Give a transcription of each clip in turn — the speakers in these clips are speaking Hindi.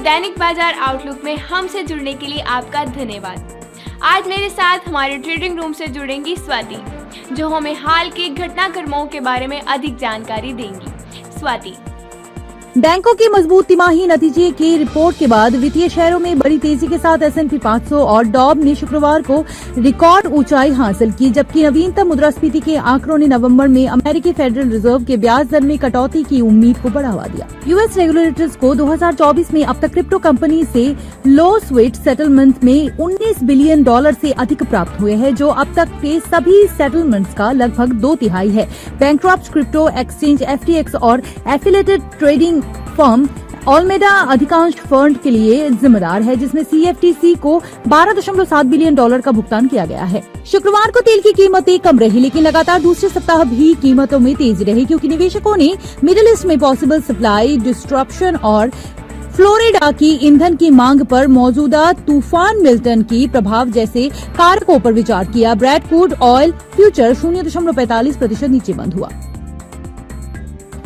दैनिक बाजार आउटलुक में हमसे जुड़ने के लिए आपका धन्यवाद। आज मेरे साथ हमारे ट्रेडिंग रूम से जुड़ेंगी स्वाति, जो हमें हाल के घटनाक्रमों के बारे में अधिक जानकारी देंगी। स्वाति। बैंकों की मजबूत तिमाही नतीजे की रिपोर्ट के बाद वित्तीय शेयरों में बड़ी तेजी के साथ S&P 500 और डॉब ने शुक्रवार को रिकॉर्ड ऊंचाई हासिल की, जबकि नवीनतम मुद्रास्फीति के आंकड़ों ने नवंबर में अमेरिकी फेडरल रिजर्व के ब्याज दर में कटौती की उम्मीद को बढ़ावा दिया। यूएस रेगुलेटर्स को 2024 में अब तक क्रिप्टो कंपनी से लो स्वीट सेटलमेंट में $19 बिलियन से अधिक प्राप्त हुए हैं, जो अब तक के सभी सेटलमेंट्स का लगभग 2/3 है। बैंकक्रप्ट क्रिप्टो एक्सचेंज FTX और एफिलिएटेड ट्रेडिंग फर्म ऑलमेडा अधिकांश फंड के लिए जिम्मेदार है, जिसमें CFTC को $12.7 बिलियन का भुगतान किया गया है। शुक्रवार को तेल की कीमतें कम रही, लेकिन लगातार दूसरे सप्ताह भी कीमतों में तेजी रही, क्योंकि निवेशकों ने मिडिल ईस्ट में पॉसिबल सप्लाई डिस्ट्रप्शन और फ्लोरिडा की ईंधन की मांग पर मौजूदा तूफान मिल्टन की प्रभाव जैसे कारकों पर विचार किया। ब्रेंट क्रूड ऑयल फ्यूचर 0.45% नीचे बंद हुआ।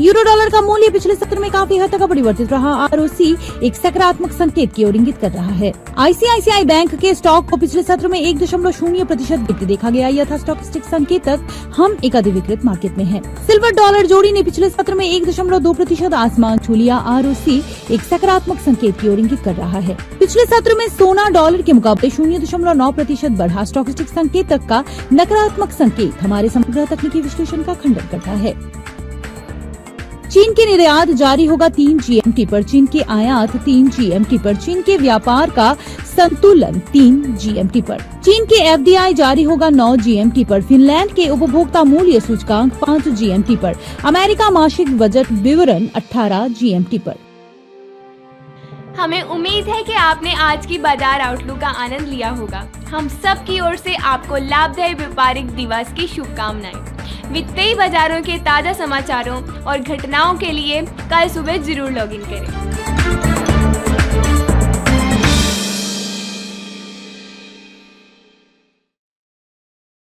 यूरो डॉलर का मूल्य पिछले सत्र में काफी हद तक अपरिवर्तित रहा। ROC एक सकारात्मक संकेत की ओर इंगित कर रहा है। ICICI बैंक के स्टॉक को पिछले सत्र में 1.0% गिरते देखा गया, यथा स्टॉकिस्टिक संकेतक हम एक अधिविकृत मार्केट में हैं। सिल्वर डॉलर जोड़ी ने पिछले सत्र में 1.2% आसमान छू लिया। ROC एक सकारात्मक संकेत की ओर इंगित कर रहा है। पिछले सत्र में सोना डॉलर के मुकाबले 0.9% बढ़ा। स्टॉकिस्टिक संकेतक का नकारात्मक संकेत हमारे समग्र तकनीकी विश्लेषण का खंडन करता है। चीन के निर्यात जारी होगा 3 GMT पर, चीन के आयात 3 GMT पर, चीन के व्यापार का संतुलन 3 GMT पर, चीन के FDI जारी होगा 9 GMT पर, फिनलैंड के उपभोक्ता मूल्य सूचकांक 5 GMT पर, अमेरिका मासिक बजट विवरण 18 GMT पर। हमें उम्मीद है कि आपने आज की बाजार आउटलुक का आनंद लिया होगा। हम सब की ओर से आपको लाभदायी व्यापारिक दिवस की शुभकामनाएं। वित्तीय बाजारों के ताजा समाचारों और घटनाओं के लिए कल सुबह जरूर लॉगिन करें।